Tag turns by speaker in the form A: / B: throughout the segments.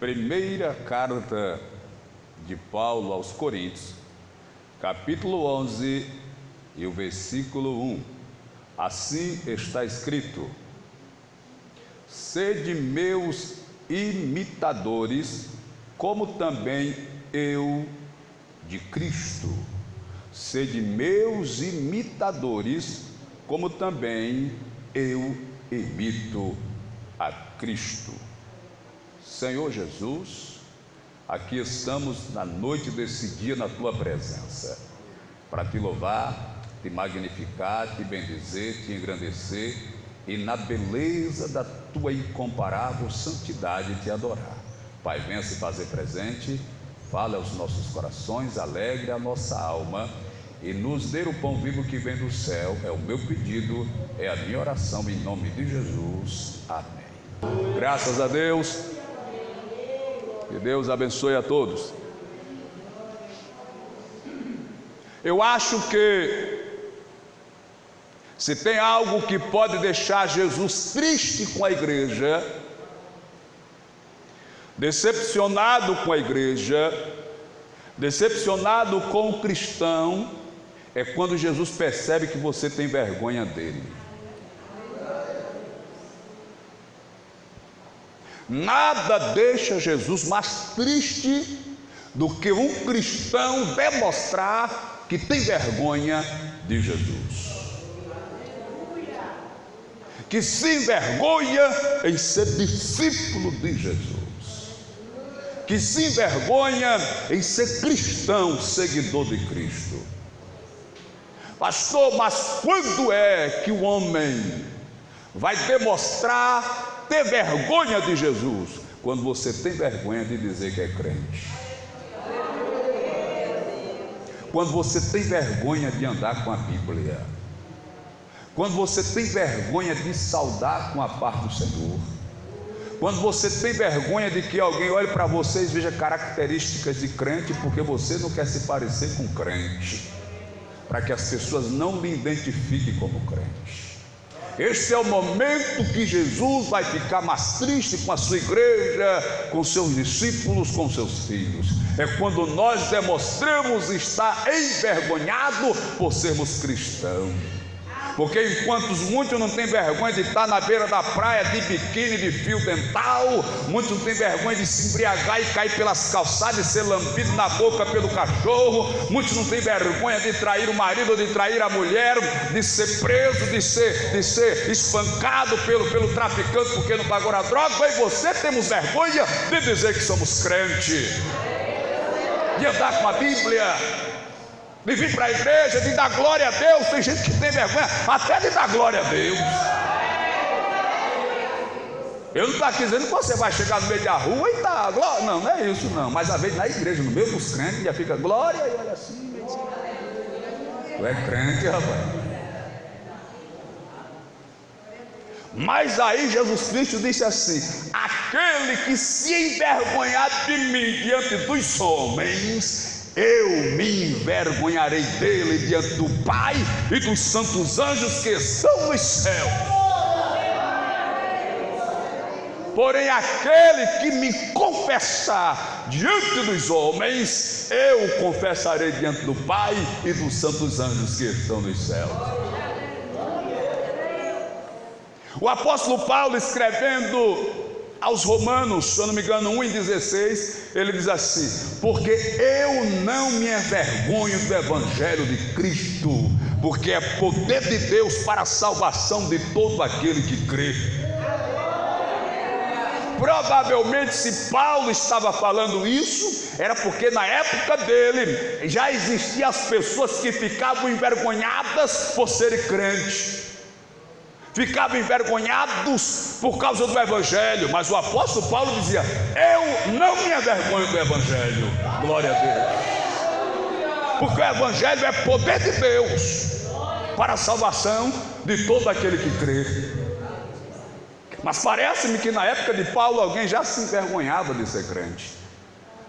A: Primeira carta de Paulo aos Coríntios, capítulo 11 e o versículo 1. Assim está escrito: sede meus imitadores, como também eu de Cristo. Sede meus imitadores, como também eu imito a Cristo. Senhor Jesus, aqui estamos na noite desse dia na tua presença, para te louvar, te magnificar, te bendizer, te engrandecer e na beleza da tua incomparável santidade te adorar. Pai, venha se fazer presente, fale aos nossos corações, alegre a nossa alma e nos dê o pão vivo que vem do céu. É o meu pedido, é a minha oração em nome de Jesus. Amém. Graças a Deus. Que Deus abençoe a todos. Eu acho que se tem algo que pode deixar Jesus triste com a igreja, decepcionado com a igreja, decepcionado com o cristão, é quando Jesus percebe que você tem vergonha dele. Nada deixa Jesus mais triste do que um cristão demonstrar que tem vergonha de Jesus, que se envergonha em ser discípulo de Jesus, que se envergonha em ser cristão, seguidor de Cristo. Pastor, mas quando é que o homem vai demonstrar ter vergonha de Jesus? Quando você tem vergonha de dizer que é crente, quando você tem vergonha de andar com a Bíblia, quando você tem vergonha de saudar com a paz do Senhor, quando você tem vergonha de que alguém olhe para você e veja características de crente, porque você não quer se parecer com crente, para que as pessoas não lhe identifiquem como crente. Esse é o momento que Jesus vai ficar mais triste com a sua igreja, com seus discípulos, com seus filhos. É quando nós demonstramos estar envergonhados por sermos cristãos. Porque enquanto muitos não têm vergonha de estar na beira da praia de biquíni, de fio dental, muitos não têm vergonha de se embriagar e cair pelas calçadas e ser lambido na boca pelo cachorro, muitos não têm vergonha de trair o marido ou de trair a mulher, de ser preso, de ser espancado pelo traficante porque não pagou a droga. Eu e você temos vergonha de dizer que somos crentes, de andar com a Bíblia, de vir para a igreja, de dar glória a Deus. Tem gente que tem vergonha até de dar glória a Deus. Eu não estou aqui dizendo que você vai chegar no meio da rua e tá glória. Não, não é isso não. Mas às vezes na igreja, no meio dos crentes, já fica glória e olha assim. Tu é crente, rapaz. Mas aí Jesus Cristo disse assim: aquele que se envergonhar de mim diante dos homens, eu me envergonharei dele diante do Pai e dos santos anjos que estão nos céus. Porém, aquele que me confessar diante dos homens, eu confessarei diante do Pai e dos santos anjos que estão nos céus. O apóstolo Paulo, escrevendo aos Romanos, se eu não me engano, 1:16, ele diz assim: porque eu não me envergonho do evangelho de Cristo, porque é poder de Deus para a salvação de todo aquele que crê. Provavelmente, se Paulo estava falando isso, era porque na época dele já existiam as pessoas que ficavam envergonhadas por serem crentes, ficavam envergonhados por causa do evangelho. Mas o apóstolo Paulo dizia: eu não me envergonho do evangelho. Glória a Deus, porque o evangelho é poder de Deus para a salvação de todo aquele que crê. Mas parece-me que na época de Paulo alguém já se envergonhava de ser crente,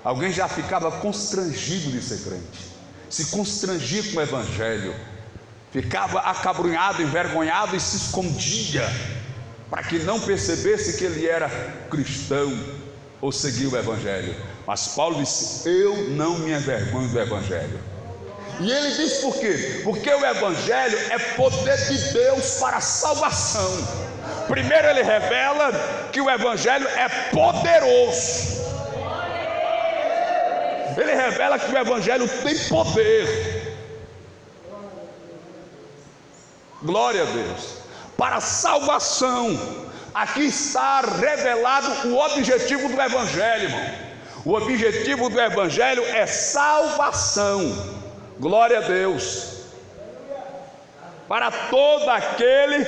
A: alguém já ficava constrangido de ser crente, se constrangia com o evangelho, ficava acabrunhado, envergonhado e se escondia para que não percebesse que ele era cristão. ou seguir o Evangelho. Mas Paulo disse: eu não me envergonho do Evangelho. E ele diz por quê? Porque o Evangelho é poder de Deus para a salvação. Primeiro ele revela que o Evangelho é poderoso. Ele revela que o Evangelho tem poder. Glória a Deus. Para a salvação. Aqui está revelado o objetivo do Evangelho, irmão. O objetivo do Evangelho é salvação. Glória a Deus. Para todo aquele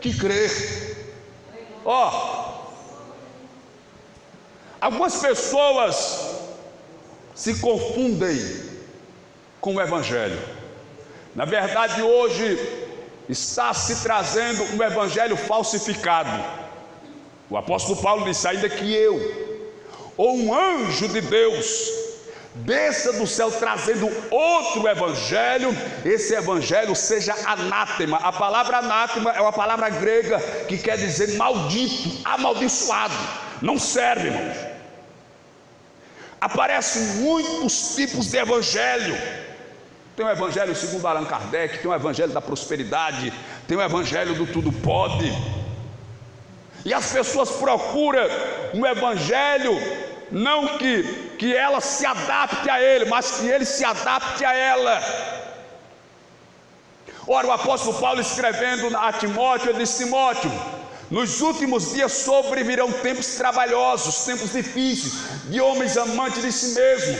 A: que crer. Algumas pessoas se confundem com o Evangelho. Na verdade, hoje está se trazendo um evangelho falsificado. O apóstolo Paulo disse: ainda que eu, ou um anjo de Deus, desça do céu trazendo outro evangelho, esse evangelho seja anátema. A palavra anátema é uma palavra grega que quer dizer maldito, amaldiçoado. Não serve, irmãos. Aparecem muitos tipos de evangelho. Tem o evangelho segundo Allan Kardec, tem o evangelho da prosperidade, tem o evangelho do tudo pode. E as pessoas procuram um evangelho não que ela se adapte a ele, mas que ele se adapte a ela. Ora, o apóstolo Paulo escrevendo a Timóteo, ele disse: Timóteo, nos últimos dias sobrevirão tempos trabalhosos, tempos difíceis, de homens amantes de si mesmo,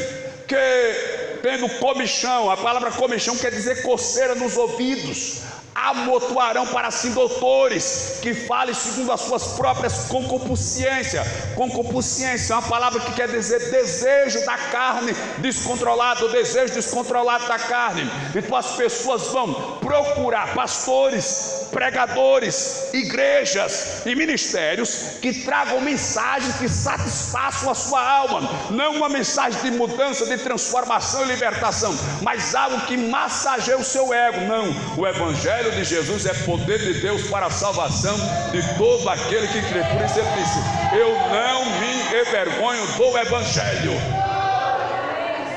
A: que tendo comichão, a palavra comichão quer dizer coceira nos ouvidos, amontoarão para si doutores, que falem segundo as suas próprias concupiscências. Concupiscência é uma palavra que quer dizer desejo da carne descontrolado, desejo descontrolado da carne. Então as pessoas vão procurar pastores, pregadores, igrejas e ministérios que tragam mensagens que satisfaçam a sua alma, não uma mensagem de mudança, de transformação e libertação, mas algo que massageie o seu ego. Não, o evangelho de Jesus é poder de Deus para a salvação de todo aquele que crê. Por isso ele disse: eu não me envergonho do evangelho.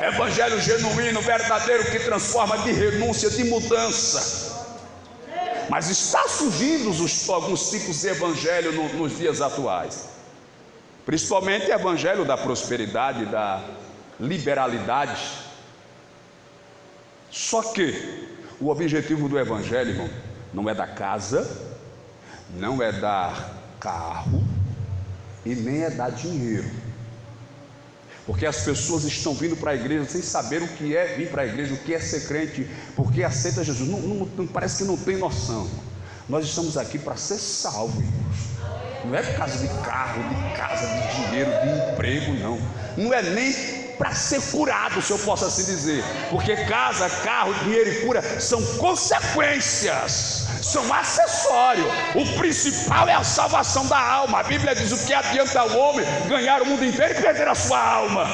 A: Evangelho genuíno, verdadeiro, que transforma, de renúncia, de mudança. Mas está surgindo alguns tipos de evangelho nos dias atuais, principalmente o evangelho da prosperidade, da liberalidade. Só que o objetivo do evangelho, irmão, não é dar casa, não é dar carro e nem é dar dinheiro. Porque as pessoas estão vindo para a igreja sem saber o que é vir para a igreja, o que é ser crente, porque aceita Jesus. Não, parece que não tem noção. Nós estamos aqui para ser salvos, irmãos. Não é por causa de carro, de casa, de dinheiro, de emprego, não. Não é nem para ser curado, se eu posso assim dizer. Porque casa, carro, dinheiro e cura são consequências, são acessórios. O principal é a salvação da alma. A Bíblia diz: o que adianta o homem ganhar o mundo inteiro e perder a sua alma?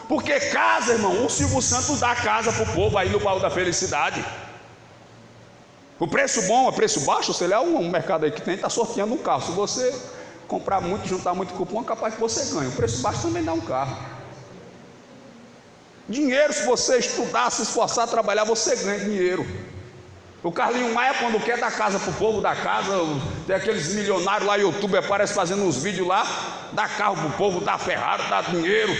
A: Porque casa, irmão, o Silvio Santos dá casa para o povo aí no baú da felicidade. O preço bom, o preço baixo, sei lá, um mercado aí que tem, está sorteando um carro. Se você comprar muito, juntar muito cupom, é capaz que você ganhe. O preço baixo também dá um carro. Dinheiro, se você estudar, se esforçar, trabalhar, você ganha dinheiro. O Carlinho Maia, quando quer dar casa para o povo, dá casa. Tem aqueles milionários lá, youtuber, aparece fazendo uns vídeos lá, dá carro para o povo, dá Ferrari, dá dinheiro,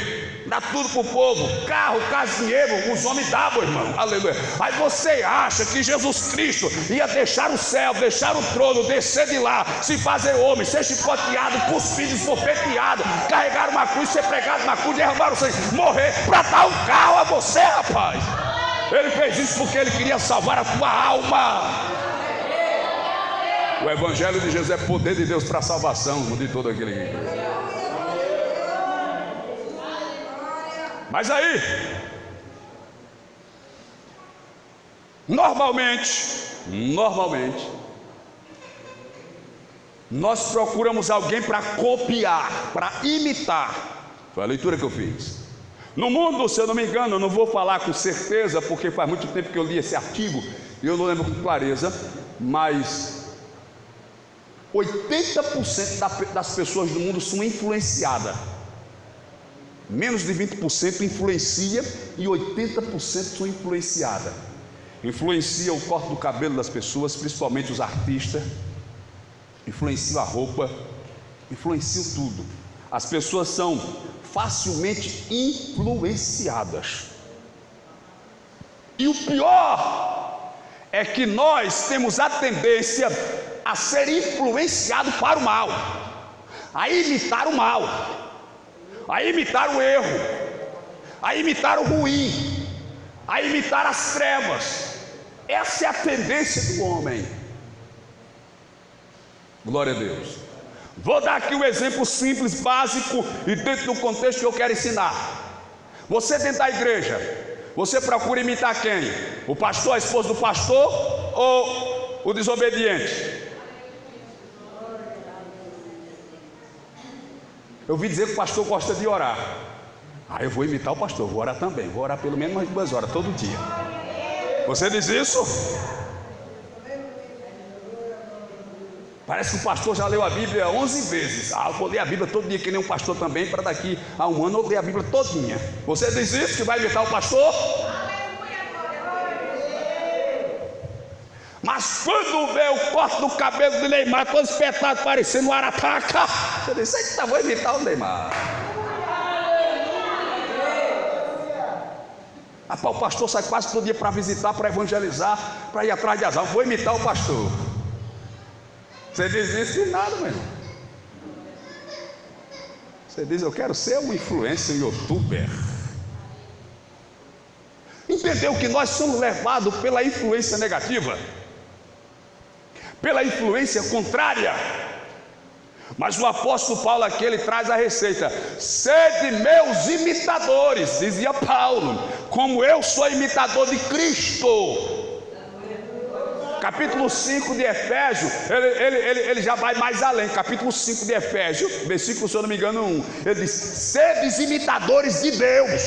A: dá tudo para o povo. Carro, casa, dinheiro, os homens davam, irmão. Aleluia. Aí você acha que Jesus Cristo ia deixar o céu, deixar o trono, descer de lá, se fazer homem, ser chicoteado, cuspido, esbofeteado, carregar uma cruz, ser pregado na cruz, derramar o sangue, morrer para dar um carro a você, rapaz? Ele fez isso porque ele queria salvar a tua alma. O evangelho de Jesus é poder de Deus para a salvação de todo aquele que crê. Mas aí, normalmente, nós procuramos alguém para copiar, para imitar. Foi a leitura que eu fiz. No mundo, se eu não me engano, eu não vou falar com certeza, porque faz muito tempo que eu li esse artigo e eu não lembro com clareza, mas 80% das pessoas do mundo são influenciadas. Menos de 20% influencia e 80% são influenciadas. Influencia o corte do cabelo das pessoas, principalmente os artistas. Influencia a roupa, influencia tudo. As pessoas são facilmente influenciadas. E o pior é que nós temos a tendência a ser influenciado para o mal, a imitar o mal, a imitar o erro, a imitar o ruim, a imitar as trevas. Essa é a tendência do homem. Glória a Deus. Vou dar aqui um exemplo simples, básico e dentro do contexto que eu quero ensinar. Você dentro da igreja, você procura imitar quem? O pastor, a esposa do pastor ou o desobediente? Eu ouvi dizer que o pastor gosta de orar. Eu vou imitar o pastor, vou orar também. Vou orar pelo menos umas 2 horas todo dia. Você diz isso? Parece que o pastor já leu a Bíblia 11 vezes. Eu vou ler a Bíblia todo dia que nem um pastor também, para daqui a um ano eu ler a Bíblia todinha. Você diz isso, que vai imitar o pastor? Mas quando vê o corte do cabelo de Neymar todo espetado, parecendo um arataca, você diz: eita, vou imitar o Neymar. O pastor sai quase todo dia para visitar, para evangelizar, para ir atrás de azar. Vou imitar o pastor. Você diz isso de nada, meu irmão. Você diz: eu quero ser um influencer, um youtuber. Entendeu que nós somos levados pela influência negativa, pela influência contrária. Mas o apóstolo Paulo aqui, ele traz a receita: sede meus imitadores, dizia Paulo, como eu sou imitador de Cristo. Capítulo 5 de Efésios, ele já vai mais além. Capítulo 5 de Efésios, versículo, se eu não me engano, 1, ele diz: sedes imitadores de Deus.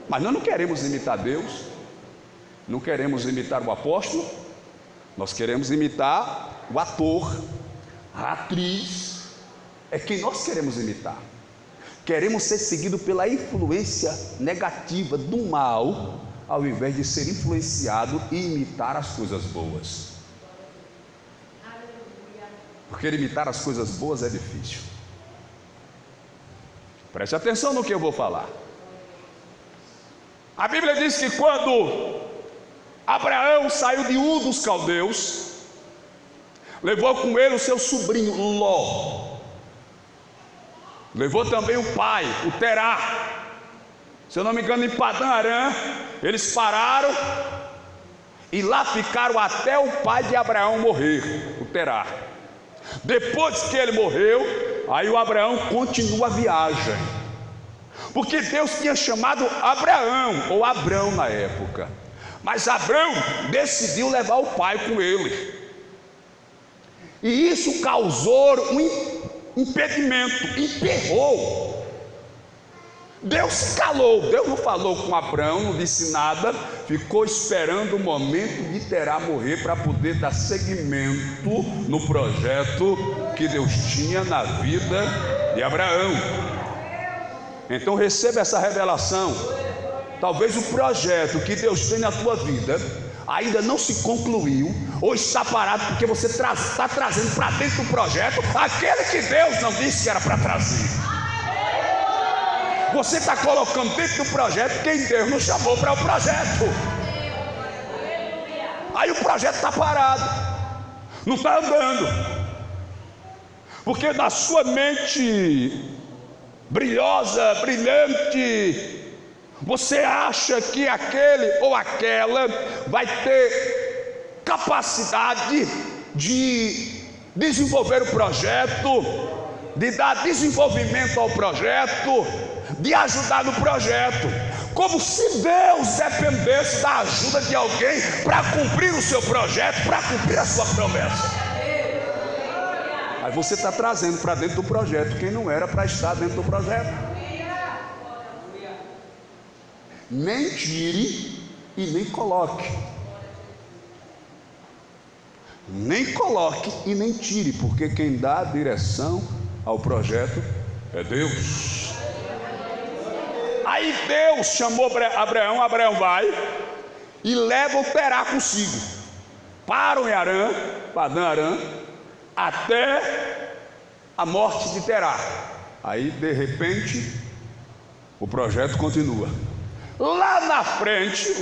A: Mas nós não queremos imitar Deus, não queremos imitar o apóstolo, nós queremos imitar o ator, a atriz. É quem nós queremos imitar. Queremos ser seguidos pela influência negativa do mal, ao invés de ser influenciado e imitar as coisas boas. Porque imitar as coisas boas é difícil. Preste atenção no que eu vou falar. A Bíblia diz que quando Abraão saiu de Ur dos caldeus, levou com ele o seu sobrinho Ló, levou também o pai, o Terá. Se eu não me engano, em Padã Arã, eles pararam e lá ficaram até o pai de Abraão morrer, o Terá. Depois que ele morreu, aí o Abraão continua a viagem, porque Deus tinha chamado Abraão, ou Abrão na época, mas Abrão decidiu levar o pai com ele, e isso causou um impedimento, emperrou. Deus se calou, Deus não falou com Abraão, não disse nada, ficou esperando o momento de Terá morrer para poder dar seguimento no projeto que Deus tinha na vida de Abraão. Então receba essa revelação. Talvez o projeto que Deus tem na tua vida ainda não se concluiu, ou está parado porque você está trazendo para dentro do projeto aquele que Deus não disse que era para trazer. Você está colocando dentro do projeto quem Deus não chamou para o projeto. Aí o projeto está parado, não está andando, porque na sua mente brilhosa, brilhante, você acha que aquele ou aquela vai ter capacidade de desenvolver o projeto, de dar desenvolvimento ao projeto, de ajudar no projeto, como se Deus dependesse da ajuda de alguém para cumprir o seu projeto, para cumprir a sua promessa. Aí você está trazendo para dentro do projeto quem não era para estar dentro do projeto. Nem tire e nem coloque. nem coloque e nem tire, porque quem dá a direção ao projeto é Deus. Aí Deus chamou Abraão, Abraão vai e leva o Terá consigo. Param em Harã, Padã Harã, até a morte de Terá. Aí de repente o projeto continua. Lá na frente,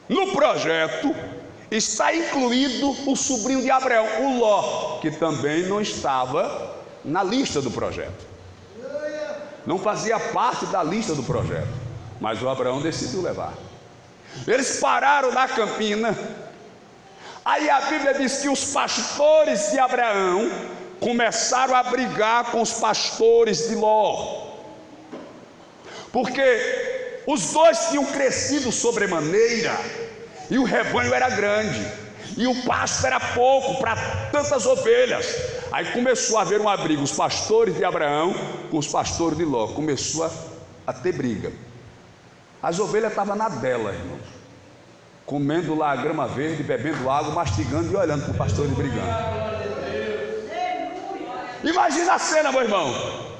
A: no projeto está incluído o sobrinho de Abraão, o Ló, que também não estava na lista do projeto. Não fazia parte da lista do projeto, mas o Abraão decidiu levar. Eles pararam na campina. Aí a Bíblia diz que os pastores de Abraão começaram a brigar com os pastores de Ló, porque os dois tinham crescido sobremaneira e o rebanho era grande e o pasto era pouco para tantas ovelhas. Aí começou a haver uma briga, os pastores de Abraão com os pastores de Ló. Começou a ter briga. As ovelhas estavam na dela, irmãos, comendo lá a grama verde, bebendo água, mastigando e olhando para o pastor brigando. Imagina a cena, meu irmão.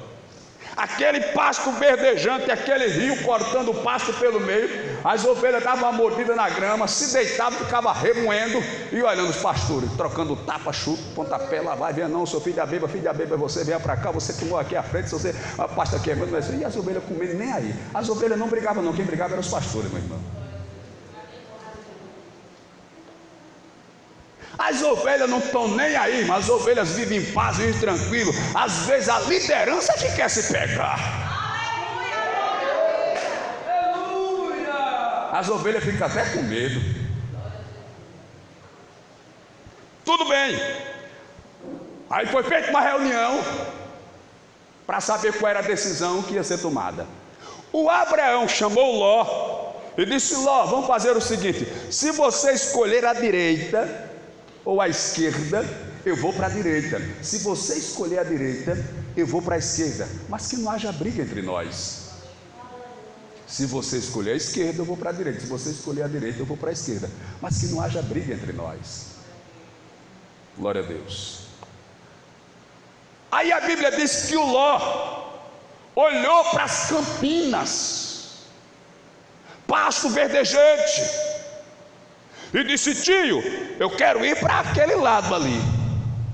A: Aquele pasto verdejante, aquele rio cortando o pasto pelo meio. As ovelhas davam uma mordida na grama, se deitavam, ficavam remoendo e olhando os pastores, trocando tapa, chute, pontapé. Lá vai, venha não, seu filho da beba é você, venha para cá, você tomou aqui à frente, se você, a pasta aqui é mesmo. E as ovelhas comendo nem aí. As ovelhas não brigavam não, quem brigava eram os pastores, meu irmão. As ovelhas não estão nem aí, mas as ovelhas vivem em paz, vivem tranquilo. Às vezes a liderança que quer se pegar. As ovelhas ficam até com medo. Tudo bem. Aí foi feita uma reunião para saber qual era a decisão que ia ser tomada. O Abraão chamou Ló e disse: Ló, vamos fazer o seguinte: se você escolher a direita ou à esquerda, eu vou para a direita. Se você escolher a direita, eu vou para a esquerda. Mas que não haja briga entre nós. Se você escolher a esquerda, eu vou para a direita. Se você escolher a direita, eu vou para a esquerda. Mas que não haja briga entre nós. Glória a Deus. Aí a Bíblia diz que o Ló olhou para as campinas, pasto verdejante, e disse: tio, eu quero ir para aquele lado ali.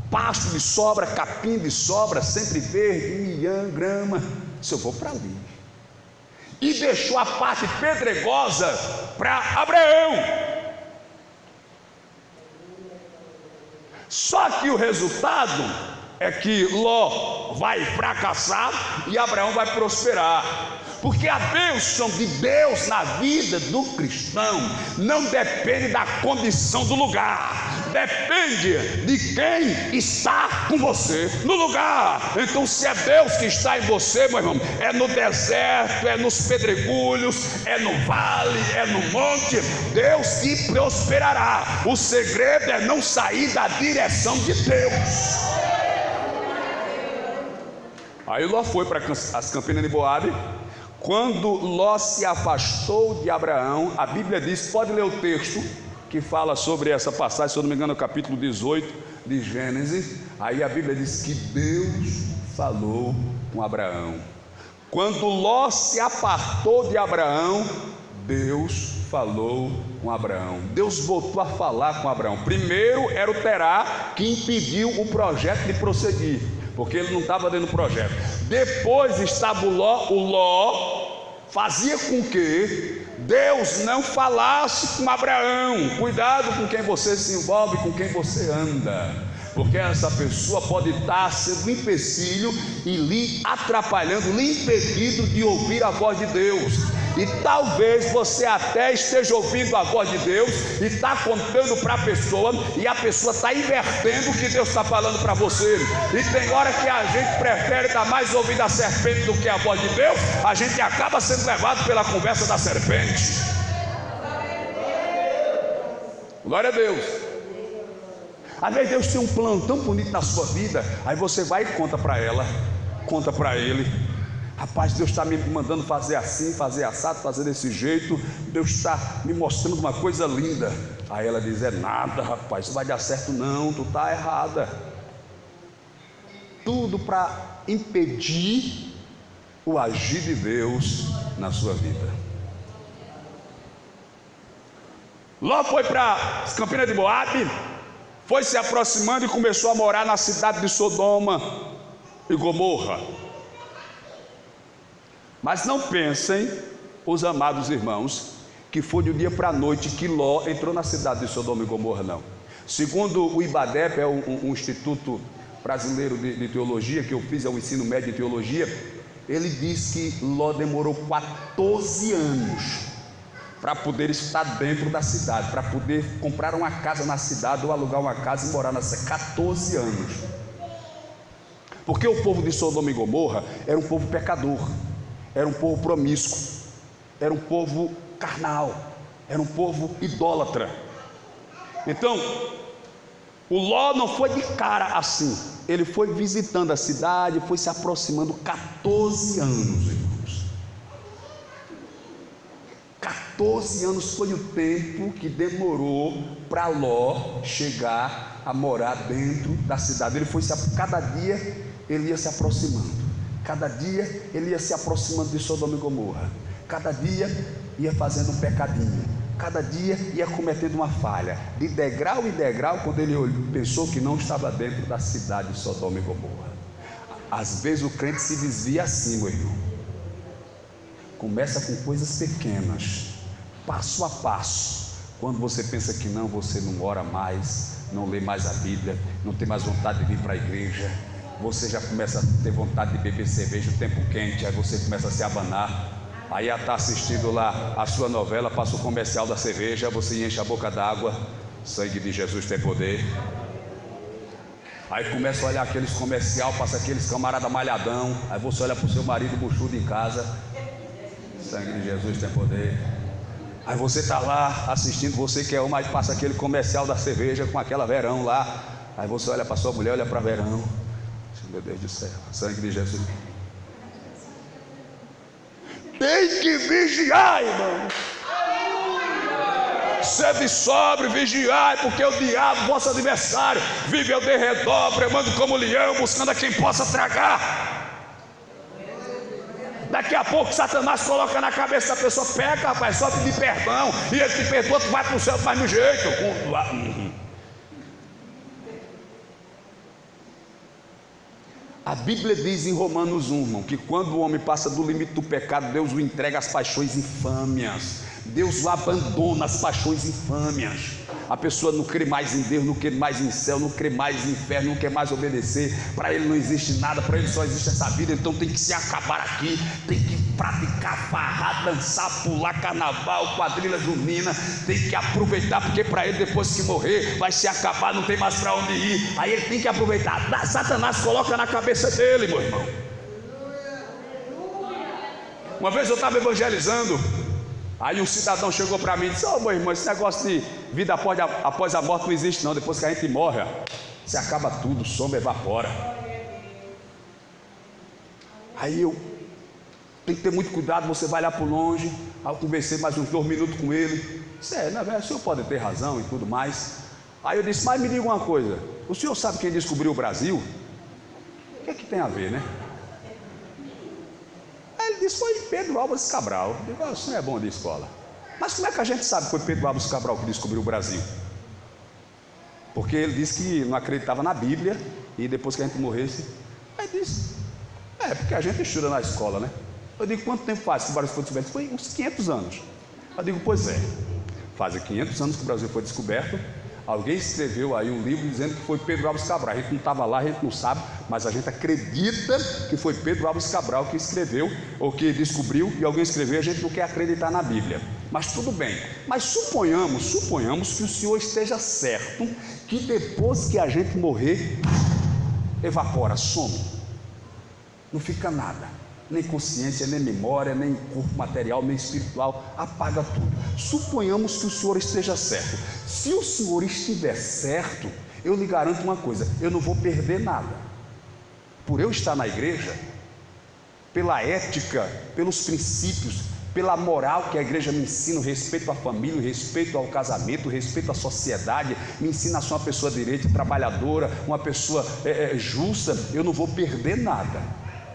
A: Pasto de sobra, capim de sobra, sempre verde, milhão, grama. Se eu vou para ali. E deixou a parte pedregosa para Abraão. Só que o resultado é que Ló vai fracassar e Abraão vai prosperar. Porque a bênção de Deus na vida do cristão não depende da condição do lugar, depende de quem está com você no lugar. Então, se é Deus que está em você, meu irmão, é no deserto, é nos pedregulhos, é no vale, é no monte, Deus te prosperará. O segredo é não sair da direção de Deus. Aí Ló foi para as campinas de Moabe. Quando Ló se afastou de Abraão, a Bíblia diz, pode ler o texto que fala sobre essa passagem, se eu não me engano, no capítulo 18 de Gênesis. Aí a Bíblia diz que Deus falou com Abraão. Quando Ló se apartou de Abraão, Deus falou com Abraão. Deus voltou a falar com Abraão. Primeiro era o Terá que impediu o projeto de prosseguir, porque ele não estava dentro do projeto. Depois estava o Ló fazia com que Deus não falasse com Abraão. Cuidado com quem você se envolve, com quem você anda, porque essa pessoa pode estar sendo um empecilho e lhe atrapalhando, lhe impedindo de ouvir a voz de Deus. E talvez você até esteja ouvindo a voz de Deus e está contando para a pessoa, e a pessoa está invertendo o que Deus está falando para você. E tem hora que a gente prefere dar mais ouvido à serpente do que a voz de Deus, a gente acaba sendo levado pela conversa da serpente. Glória a Deus. Às vezes Deus tem um plano tão bonito na sua vida, aí você vai e conta para ela, conta para ele. Rapaz, Deus está me mandando fazer assim, fazer assado, fazer desse jeito. Deus está me mostrando uma coisa linda. Aí ela diz: é nada, rapaz, isso vai dar certo não, tu está errada. Tudo para impedir o agir de Deus na sua vida. Ló foi para as Campinas de Moabe, foi se aproximando e começou a morar na cidade de Sodoma e Gomorra. Mas não pensem, os amados irmãos, que foi de um dia para a noite que Ló entrou na cidade de Sodoma e Gomorra, não. Segundo o IBADEP, é um instituto brasileiro de teologia, que eu fiz, é o ensino médio de teologia, ele diz que Ló demorou 14 anos para poder estar dentro da cidade, para poder comprar uma casa na cidade ou alugar uma casa e morar nessa. 14 anos. Porque o povo de Sodoma e Gomorra era um povo pecador, era um povo promíscuo, era um povo carnal, era um povo idólatra. Então, o Ló não foi de cara assim, ele foi visitando a cidade, foi se aproximando. 14 anos, irmãos. 14 anos foi o tempo que demorou para Ló chegar a morar dentro da cidade. Ele foi cada dia ele ia se aproximando, cada dia ele ia se aproximando de Sodoma e Gomorra, cada dia ia fazendo um pecadinho, cada dia ia cometendo uma falha, de degrau em degrau, quando ele pensou que não estava dentro da cidade de Sodoma e Gomorra. Às vezes o crente se desvia assim, meu irmão. Começa com coisas pequenas, passo a passo. Quando você pensa que não, você não ora mais, não lê mais a Bíblia, não tem mais vontade de vir para a igreja, você já começa a ter vontade de beber cerveja o tempo quente, aí você começa a se abanar. Aí está assistindo lá a sua novela, passa o comercial da cerveja, você enche a boca d'água. Sangue de Jesus tem poder. Aí começa a olhar aqueles comercial, passa aqueles camarada malhadão. Aí você olha para o seu marido buchudo em casa. Sangue de Jesus tem poder. Aí você está lá assistindo, você que é uma, aí passa aquele comercial da cerveja com aquela verão lá. Aí você olha para sua mulher, olha para verão. Meu Deus do céu, sangue de Jesus. Tem que vigiar, irmão. Sede sóbrio, vigiai, porque o diabo, vosso adversário, vive ao derredor, bramando como leão, buscando a quem possa tragar. Daqui a pouco Satanás coloca na cabeça da pessoa: peca, rapaz, só pedir perdão, e ele te perdoa, tu vai para o céu do mesmo jeito. A Bíblia diz em Romanos 1, irmão, que quando o homem passa do limite do pecado, Deus o entrega às paixões infâmias. Deus o abandona às paixões infâmias. A pessoa não crê mais em Deus, não crê mais em céu, não crê mais em inferno, não quer mais obedecer. Para ele não existe nada, para ele só existe essa vida. Então tem que se acabar aqui, tem que praticar farra, dançar, pular carnaval, quadrilha junina, tem que aproveitar, porque para ele depois que morrer vai se acabar, não tem mais para onde ir. Aí ele tem que aproveitar. Satanás coloca na cabeça dele, meu irmão. Uma vez eu estava evangelizando, aí um cidadão chegou para mim e disse: ô meu irmão, esse negócio de vida após a morte não existe não. Depois que a gente morre, se acaba tudo, sombra evapora. Aí eu tem que ter muito cuidado, você vai lá por longe. Aí eu conversei mais uns 2 minutos com ele. Disse: na verdade, o senhor pode ter razão e tudo mais. Aí eu disse: mas me diga uma coisa, o senhor sabe quem descobriu o Brasil? O que é que tem a ver, né? Aí ele disse: foi Pedro Álvares Cabral. Eu digo: o senhor é bom de escola. Mas como é que a gente sabe que foi Pedro Álvares Cabral que descobriu o Brasil? Porque ele disse que não acreditava na Bíblia, e depois que a gente morresse, aí disse: porque a gente estuda na escola, né? Eu digo: quanto tempo faz que o Brasil foi descoberto? Foi uns 500 anos. Eu digo: pois é, fazem 500 anos que o Brasil foi descoberto. Alguém escreveu aí um livro dizendo que foi Pedro Álvares Cabral. A gente não estava lá, a gente não sabe, mas a gente acredita que foi Pedro Álvares Cabral que escreveu, ou que descobriu, e alguém escreveu. A gente não quer acreditar na Bíblia, mas tudo bem. Mas suponhamos que o senhor esteja certo, que depois que a gente morrer, evapora, some, não fica nada. Nem consciência, nem memória, nem corpo material, nem espiritual, apaga tudo. Suponhamos que o senhor esteja certo. Se o senhor estiver certo, eu lhe garanto uma coisa: eu não vou perder nada. Por eu estar na igreja,
B: pela ética, pelos princípios, pela moral que a igreja me ensina, o respeito à família, o respeito ao casamento, o respeito à sociedade, me ensina a ser uma pessoa direita, trabalhadora, uma pessoa justa, eu não vou perder nada.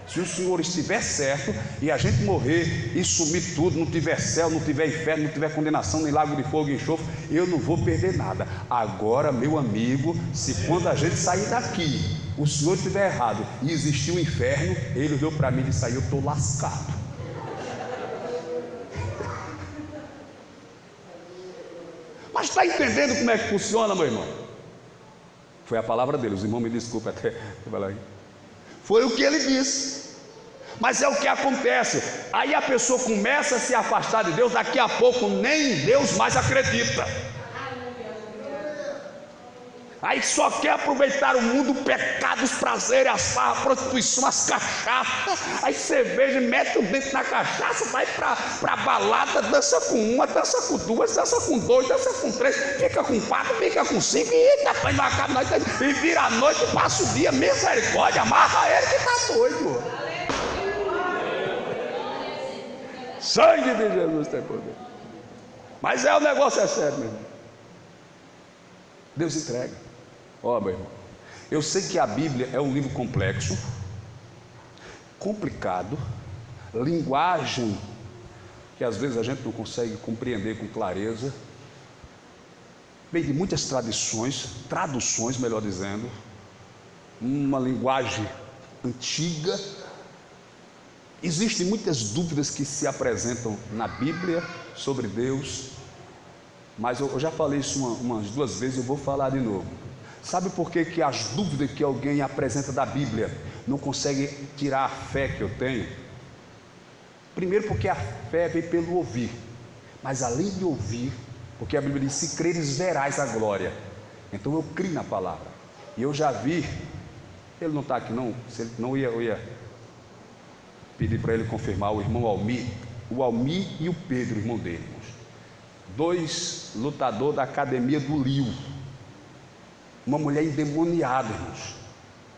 B: Se o Senhor estiver certo e a gente morrer e sumir tudo, não tiver céu, não tiver inferno, não tiver condenação, nem lago de fogo e enxofre, eu não vou perder nada. Agora, meu amigo, se quando a gente sair daqui, o Senhor estiver errado e existir um inferno, Ele deu para mim e disse: aí eu estou lascado. Mas está entendendo como é que funciona, meu irmão? Foi a palavra dele, os irmãos me desculpem até falar aí. Foi o que ele disse. Mas é o que acontece. Aí a pessoa começa a se afastar de Deus, daqui a pouco nem Deus mais acredita. Aí só quer aproveitar o mundo, o pecado, os prazeres, as farras, a prostituição, as cachaças. Aí cerveja, mete o dentro na cachaça, vai pra balada, dança com uma, dança com duas, dança com dois, dança com três, fica com quatro, fica com cinco, e depois não acaba, e vira a noite, passa o dia, misericórdia, amarra ele que tá doido. Sangue de Jesus tem poder. Mas o negócio é sério, meu irmão. Deus entrega. Ó, meu irmão, eu sei que a Bíblia é um livro complexo, complicado, linguagem que às vezes a gente não consegue compreender com clareza, vem de muitas traduções, melhor dizendo, uma linguagem antiga. Existem muitas dúvidas que se apresentam na Bíblia sobre Deus, mas eu já falei isso umas 2 vezes, eu vou falar de novo. Sabe por que as dúvidas que alguém apresenta da Bíblia não consegue tirar a fé que eu tenho? Primeiro, porque a fé vem pelo ouvir, mas além de ouvir, porque a Bíblia diz: se creres verás a glória. Então eu creio na palavra, e eu já vi, ele não está aqui não, se ele não eu ia pedir para ele confirmar, o irmão Almir, e o Pedro, irmão dele, 2 lutadores da academia do Liu, uma mulher endemoniada, irmãos.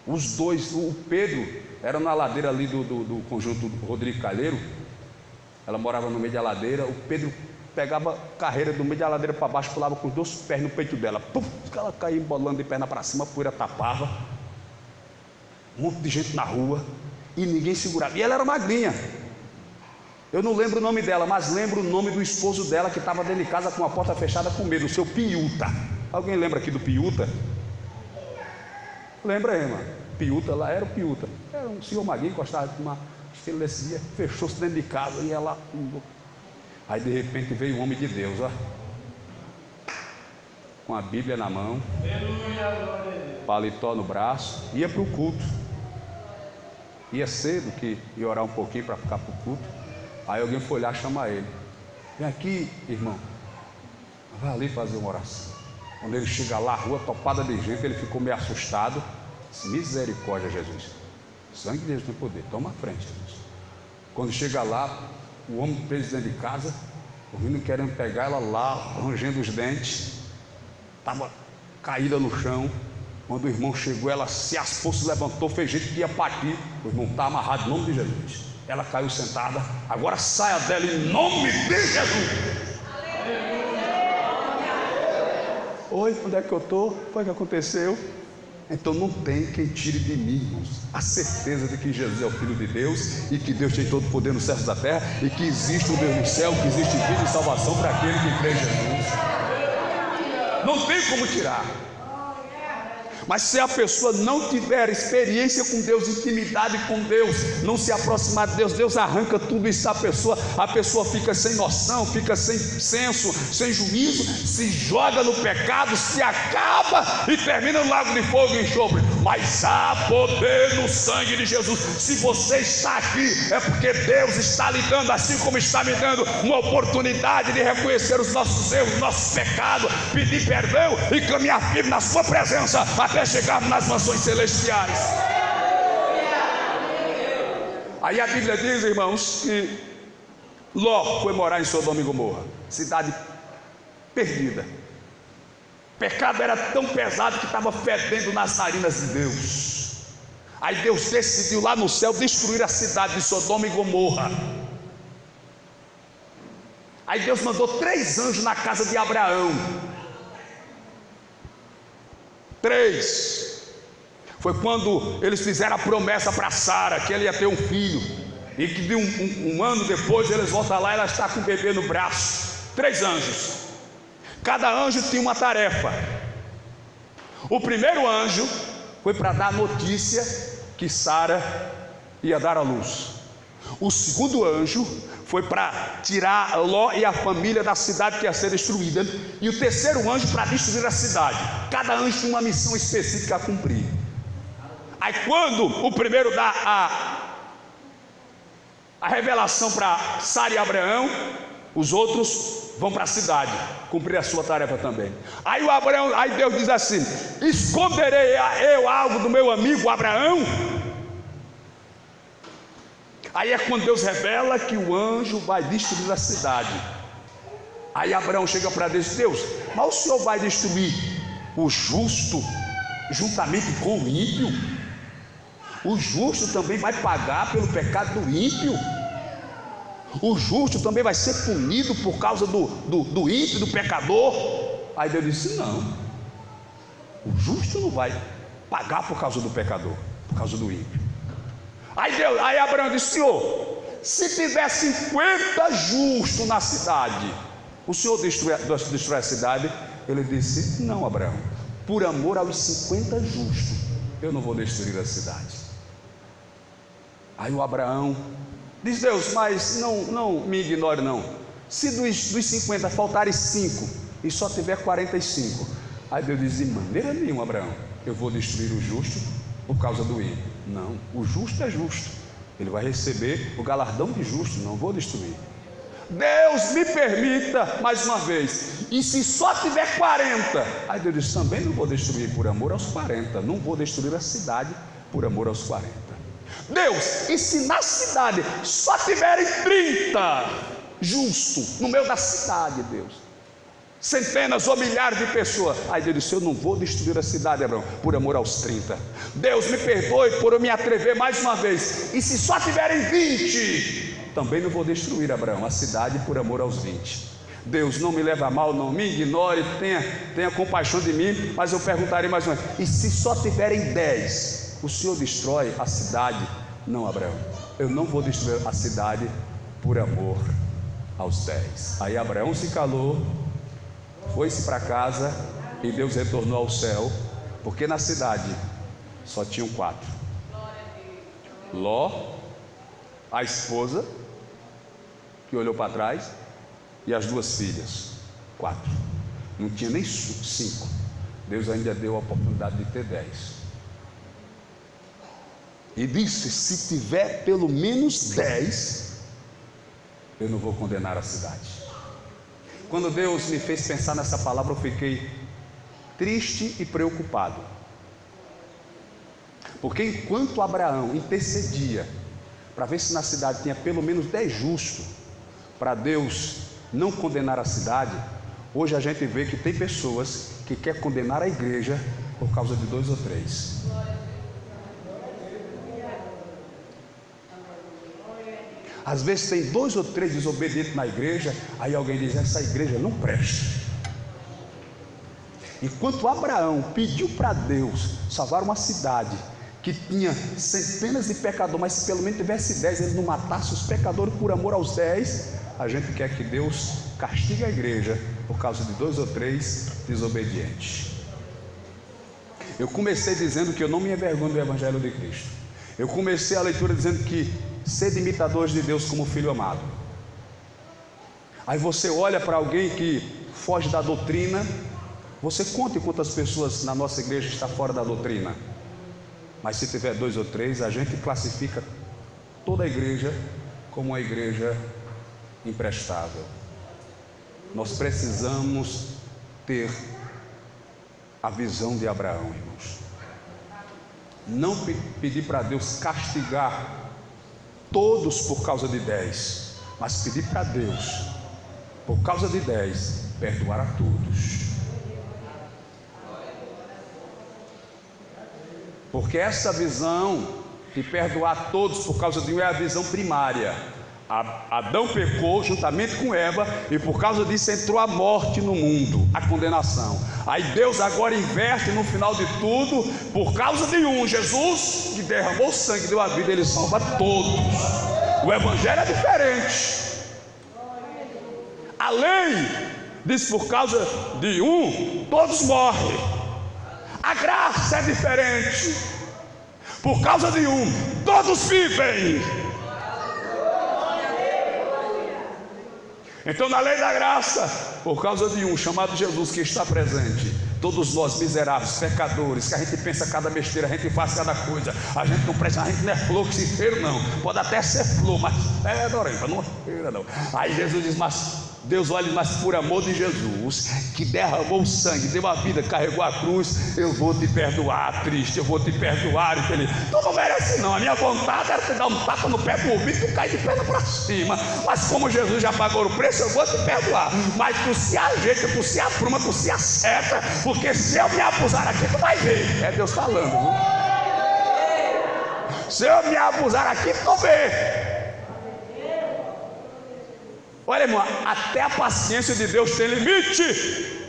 B: Os 2, o Pedro era na ladeira ali do conjunto Rodrigo Calheiro, ela morava no meio da ladeira, o Pedro pegava carreira do meio da ladeira para baixo, pulava com os 2 pés no peito dela, pum, ela caía embolando de perna para cima, a poeira tapava, um monte de gente na rua, e ninguém segurava, e ela era magrinha. Eu não lembro o nome dela, mas lembro o nome do esposo dela, que estava dentro de casa com a porta fechada com medo, o seu Piuta. Alguém lembra aqui do Piuta? Lembra, irmã? Piuta, lá era o Piuta, era um senhor magrinho, gostava de uma estrela desse dia, fechou-se dentro de casa e ela... Aí de repente veio o homem de Deus, ó, com a Bíblia na mão, paletó no braço, ia para o culto, ia cedo, que ia orar um pouquinho para ficar para o culto. Aí alguém foi lá chamar ele: vem aqui, irmão, vai ali fazer uma oração. Quando ele chega lá, a rua topada de gente, ele ficou meio assustado. Disse: misericórdia, Jesus, sangue de Jesus tem poder, toma a frente, Jesus. Quando chega lá, o homem preso dentro de casa, o menino querendo pegar ela lá, rangendo os dentes, estava caída no chão. Quando o irmão chegou, ela se aspou, se levantou, fez jeito que ia partir. O irmão está amarrado em nome de Jesus. Ela caiu sentada. Agora saia dela em nome de Jesus. Oi, onde é que eu estou? Foi o que aconteceu? Então não tem quem tire de mim, irmãos, a certeza de que Jesus é o Filho de Deus, e que Deus tem todo o poder nos céus da terra, e que existe um Deus no céu, que existe vida e salvação para aquele que crê em Jesus. Não tem como tirar. Mas se a pessoa não tiver experiência com Deus, intimidade com Deus, não se aproximar de Deus, Deus arranca tudo isso da pessoa. A pessoa fica sem noção, fica sem senso, sem juízo, se joga no pecado, se acaba e termina no lago de fogo e enxofre. Mas há poder no sangue de Jesus. Se você está aqui, é porque Deus está lhe dando, assim como está me dando, uma oportunidade de reconhecer os nossos erros, nossos pecados, pedir perdão e caminhar firme na sua presença até chegarmos nas mansões celestiais. Aí a Bíblia diz, irmãos, que Ló foi morar em Sodoma e Gomorra, cidade perdida. O pecado era tão pesado que estava fedendo nas narinas de Deus. Aí Deus decidiu lá no céu destruir a cidade de Sodoma e Gomorra. Aí Deus mandou 3 anjos na casa de Abraão. 3. Foi quando eles fizeram a promessa para Sara que ele ia ter um filho, e que de um ano depois eles voltam lá e ela está com o bebê no braço. 3 anjos. Cada anjo tinha uma tarefa. O primeiro anjo foi para dar a notícia que Sara ia dar à luz. O segundo anjo foi para tirar Ló e a família da cidade que ia ser destruída. E o terceiro anjo para destruir a cidade. Cada anjo tinha uma missão específica a cumprir. Aí quando o primeiro dá a revelação para Sara e Abraão, os outros vão para a cidade cumprir a sua tarefa também. Aí Deus diz assim: esconderei eu algo do meu amigo Abraão? Aí é quando Deus revela que o anjo vai destruir a cidade. Aí Abraão chega para Deus: Deus, mas o Senhor vai destruir o justo juntamente com o ímpio? O justo também vai pagar pelo pecado do ímpio? O justo também vai ser punido por causa do ímpio, do pecador? Aí Deus disse: não, o justo não vai pagar por causa do pecador, por causa do ímpio. Aí Abraão disse: Senhor, se tiver 50 justos na cidade, o Senhor destrói a cidade? Ele disse: não, Abraão, por amor aos 50 justos, eu não vou destruir a cidade. Aí o Abraão diz: Deus, mas não me ignore não. Se dos 50 faltarem 5 e só tiver 45, aí Deus diz: de maneira nenhuma, Abraão, eu vou destruir o justo por causa do ímpio. Não, o justo é justo, ele vai receber o galardão de justo, não vou destruir. Deus, me permita mais uma vez, e se só tiver 40? Aí Deus diz: também não vou destruir por amor aos 40, não vou destruir a cidade por amor aos 40. Deus, e se na cidade só tiverem 30 justos no meio da cidade, Deus, centenas ou milhares de pessoas? Aí Deus disse: eu não vou destruir a cidade, Abraão, por amor aos 30. Deus, me perdoe por eu me atrever mais uma vez, e se só tiverem 20? Também não vou destruir, Abraão, a cidade por amor aos 20. Deus, não me leva a mal, não me ignore, tenha compaixão de mim. Mas eu perguntarei mais uma vez: e se só tiverem 10? O Senhor destrói a cidade? Não, Abraão, eu não vou destruir a cidade por amor aos 10. Aí Abraão se calou, foi-se para casa, e Deus retornou ao céu, porque na cidade só tinham 4: Ló, a esposa que olhou para trás, e as 2 filhas. 4, não tinha nem 5. Deus ainda deu a oportunidade de ter 10. E disse: se tiver pelo menos 10, eu não vou condenar a cidade. Quando Deus me fez pensar nessa palavra, eu fiquei triste e preocupado, porque enquanto Abraão intercedia para ver se na cidade tinha pelo menos 10 justos, para Deus não condenar a cidade, hoje a gente vê que tem pessoas que querem condenar a igreja por causa de 2 ou 3. Às vezes tem 2 ou 3 desobedientes na igreja, aí alguém diz: essa igreja não presta. Enquanto Abraão pediu para Deus salvar uma cidade que tinha centenas de pecadores, mas se pelo menos tivesse 10, ele não matasse os pecadores por amor aos 10, a gente quer que Deus castigue a igreja por causa de 2 ou 3 desobedientes. Eu comecei dizendo que eu não me envergonho do Evangelho de Cristo. Eu comecei a leitura dizendo que sede imitadores de Deus como filho amado. Aí você olha para alguém que foge da doutrina, você conta quantas pessoas na nossa igreja está fora da doutrina. Mas se tiver 2 ou 3, a gente classifica toda a igreja como uma igreja imprestável. Nós precisamos ter a visão de Abraão, irmãos. Não pedir para Deus castigar todos por causa de 10, mas pedir para Deus, por causa de 10, perdoar a todos. Porque essa visão de perdoar todos por causa de um é a visão primária. Adão pecou juntamente com Eva, e por causa disso entrou a morte no mundo, a condenação. Aí Deus agora inverte no final de tudo, por causa de um, Jesus, que derramou sangue, deu a vida, ele salva todos. O evangelho é diferente. A lei diz: por causa de um, todos morrem. A graça é diferente. Por causa de um, todos vivem. Então, na lei da graça, por causa de um chamado Jesus que está presente, todos nós miseráveis, pecadores, que a gente pensa cada besteira, a gente faz cada coisa, a gente não presta, a gente não é flor que se cheira, não. Pode até ser flor, mas é dorenta, não cheira, não. Aí Jesus diz: mas Deus olha, mas por amor de Jesus, que derramou o sangue, deu a vida, carregou a cruz, eu vou te perdoar, triste, eu vou te perdoar, infeliz. Tu não merece não, a minha vontade era te dar um tapa no pé por mim, tu cai de perna para cima, mas como Jesus já pagou o preço, eu vou te perdoar. Mas tu se ajeita, tu se apruma, tu se acerta, porque se eu me abusar aqui, tu vai ver. É Deus falando, viu? Se eu me abusar aqui, tu vê. Olha, irmão, até a paciência de Deus tem limite.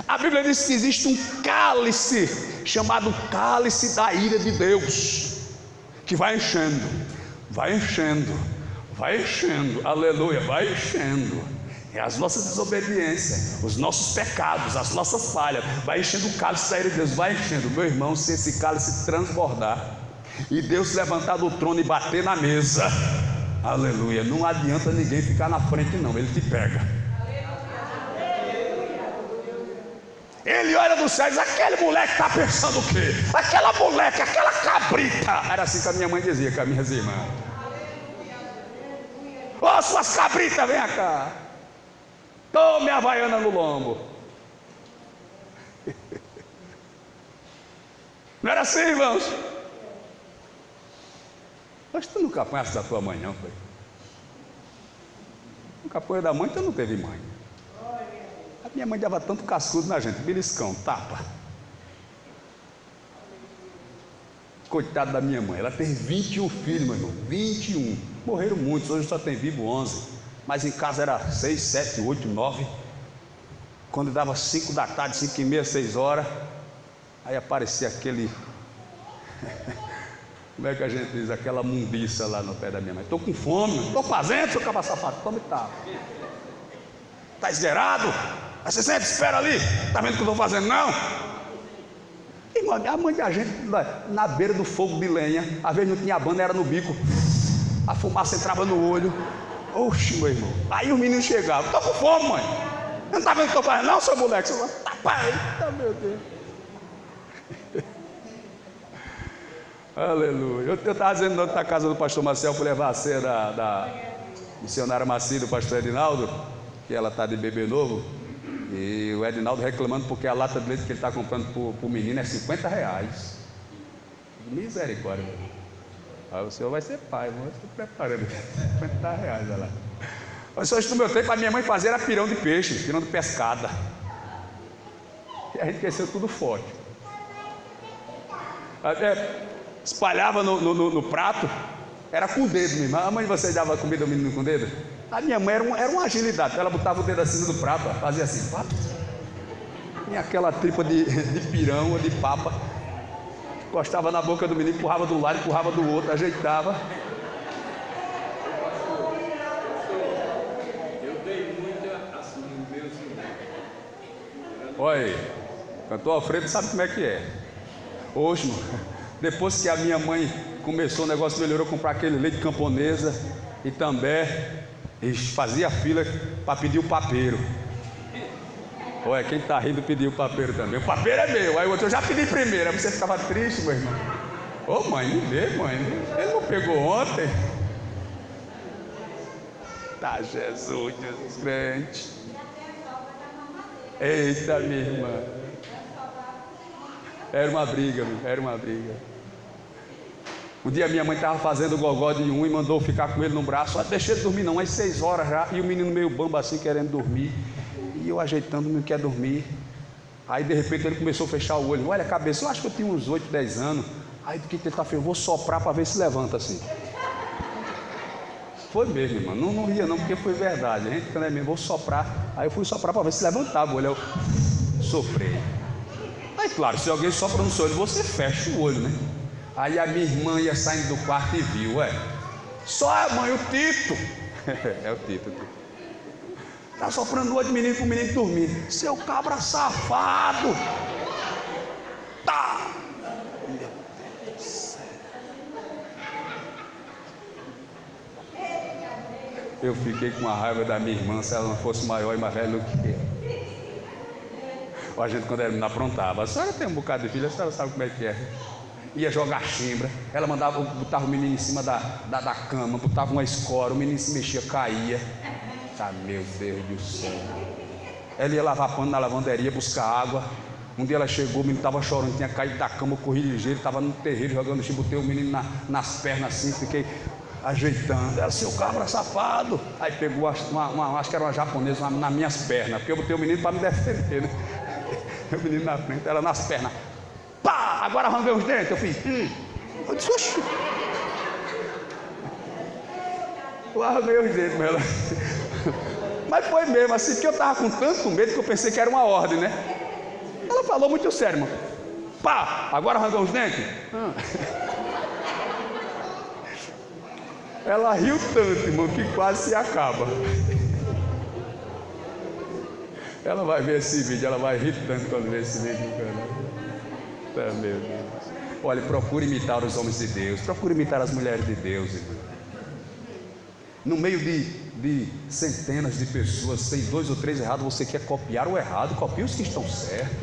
B: A Bíblia diz que existe um cálice, chamado cálice da ira de Deus, que vai enchendo, vai enchendo, vai enchendo, aleluia, vai enchendo. É as nossas desobediências, os nossos pecados, as nossas falhas, vai enchendo o cálice da ira de Deus, vai enchendo. Meu irmão, se esse cálice transbordar e Deus levantar do trono e bater na mesa, aleluia, não adianta ninguém ficar na frente não, ele te pega. Ele olha do céu e diz: aquele moleque está pensando o quê? Aquela moleque, aquela cabrita. Era assim que a minha mãe dizia com as minhas irmãs: ô suas cabritas, vem cá, tome a havaiana no lombo. Não era assim, irmãos? Mas tu nunca apanhaste da tua mãe, não, foi? Nunca apanhou da mãe, então não teve mãe. A minha mãe dava tanto cascudo na gente, beliscão, tapa. Coitada da minha mãe, ela teve 21 filhos, meu irmão, 21. Morreram muitos, hoje só tem vivo 11. Mas em casa era 6, 7, 8, 9. Quando dava 5 da tarde, 5 e meia, 6 horas, aí aparecia aquele... Como é que a gente diz? Aquela mundiça lá no pé da minha mãe. Estou com fome, estou fazendo, seu caba safado, tome tapa. Está esgueirado? Aí você sempre espera ali, está vendo o que eu estou fazendo, não? Irmão, a mãe da gente na beira do fogo de lenha, às vezes não tinha banda, era no bico, a fumaça entrava no olho. Oxe, meu irmão, aí os meninos chegavam: estou com fome, mãe. Não está vendo o que eu estou fazendo, não, seu moleque? Seu moleque, tá, pai, tá, meu Deus. Aleluia. Eu estava dizendo na outra casa do pastor Marcel, para levar a ceia da missionária Macia, do pastor Edinaldo, que ela está de bebê novo, e o Edinaldo reclamando porque a lata de leite que ele está comprando para o menino é R$50. Misericórdia. Aí o senhor vai ser pai, vamos se preparando. R$50, olha lá. Mas hoje no meu tempo a minha mãe fazia era pirão de peixe, pirão de pescada. E a gente cresceu tudo forte. Espalhava no prato, era com o dedo mesmo. A mãe de vocês dava comida ao menino com o dedo? A minha mãe era uma agilidade, ela botava o dedo acima do prato, fazia assim, papo. E aquela tripa de pirão ou de papa, encostava na boca do menino, empurrava de um lado, empurrava do outro, ajeitava.
C: Eu dei muita assim, Deus.
B: Olha aí, cantor Alfredo sabe como é que é. Hoje, mano, depois que a minha mãe começou, o negócio melhorou, comprar aquele leite camponesa e também fazia fila para pedir o papeiro. Olha, quem está rindo pediu o papeiro também. O papeiro é meu, aí o outro: eu já pedi primeiro. Aí você ficava triste, meu irmão. Ô mãe, me dê, mãe, ele não pegou ontem. Tá, Jesus crente. Eita, minha irmã. Era uma briga, meu, era uma briga. Um dia minha mãe estava fazendo o gogó de um e mandou ficar com ele no braço. Deixa ele dormir não, às 6 horas já. E o menino meio bamba assim, querendo dormir. E eu ajeitando, não quer dormir. Aí de repente ele começou a fechar o olho. Olha a cabeça, eu acho que eu tinha uns 8, 10 anos. Aí do que ele está fazendo? Eu vou soprar para ver se levanta assim. Foi mesmo, irmão. Não ria não, porque foi verdade. A gente quando é mesmo, vou soprar. Aí eu fui soprar para ver se levantava o olho. Eu soprei. Aí claro, se alguém sopra no seu olho, você fecha o olho, né? Aí a minha irmã ia saindo do quarto e viu, só a mãe, o Tito. É o Tito. Tá soprando o olho do menino para o menino dormir. Seu cabra safado. Tá. Meu Deus do céu. Eu fiquei com a raiva da minha irmã se ela não fosse maior e mais velha do que eu. A gente quando era aprontava. A senhora tem um bocado de filho, a senhora sabe como é que é. Ia jogar chimbra, ela botava o menino em cima da cama, botava uma escora, o menino se mexia, caía. Tá, meu Deus do céu. Ela ia lavar pano na lavanderia, buscar água. Um dia ela chegou, o menino estava chorando, tinha caído da cama, eu corri ligeiro, estava no terreiro jogando chimbra, botei o menino nas pernas assim, fiquei ajeitando. Ela, seu cabra safado. Aí pegou, acho que era uma japonesa nas minhas pernas, porque eu botei o menino para me defender, né? O menino na frente, ela nas pernas. Pá! Agora arranquei os dentes. Eu fiz. Eu disse, oxi. Eu arranquei os dentes com ela. Mas foi mesmo assim, porque eu estava com tanto medo que eu pensei que era uma ordem, né? Ela falou muito sério, irmão. Pá! Agora arrancou os dentes? Ela riu tanto, irmão, que quase se acaba. Ela vai ver esse vídeo, ela vai rir tanto quando ver esse vídeo no canal. Meu Deus. Olha, procure imitar os homens de Deus, procure imitar as mulheres de Deus, irmão. No meio de centenas de pessoas, tem 2 ou 3 errados, você quer copiar o errado, copie os que estão certos.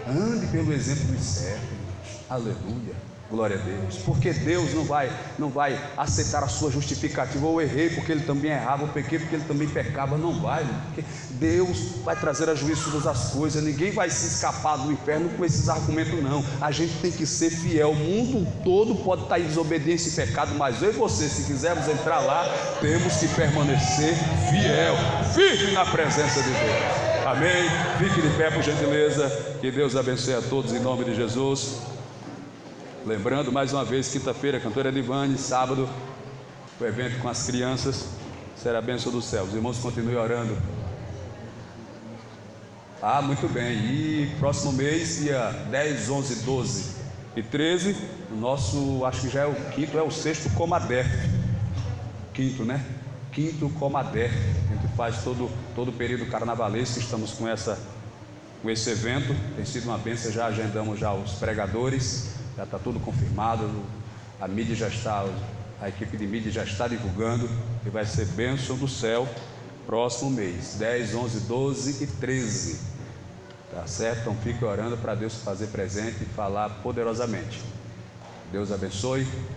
B: Ande pelo exemplo dos certos, irmãos. Aleluia. Glória a Deus, porque Deus não vai aceitar a sua justificativa. Eu errei porque ele também errava, eu pequei porque ele também pecava. Não vai, porque Deus vai trazer a juízo todas as coisas. Ninguém vai se escapar do inferno com esses argumentos, não. A gente tem que ser fiel. O mundo todo pode estar em desobediência e pecado, mas eu e você, se quisermos entrar lá, temos que permanecer fiel, firme na presença de Deus. Amém? Fique de pé, por gentileza. Que Deus abençoe a todos em nome de Jesus. Lembrando, mais uma vez, quinta-feira, cantora Edivane, sábado, o evento com as crianças, será a bênção do céu. Os irmãos continuem orando. Muito bem, e próximo mês, dia 10, 11, 12 e 13, o nosso, acho que já é o quinto, é o sexto Comadef. Quinto, né? Quinto Comadef. A gente faz todo o período carnavalesco, estamos com esse evento, tem sido uma bênção, já agendamos já os pregadores. Já está tudo confirmado, a mídia já está, a equipe de mídia já está divulgando, e vai ser bênção do céu próximo mês, 10, 11, 12 e 13, tá certo? Então fique orando para Deus fazer presente e falar poderosamente. Deus abençoe.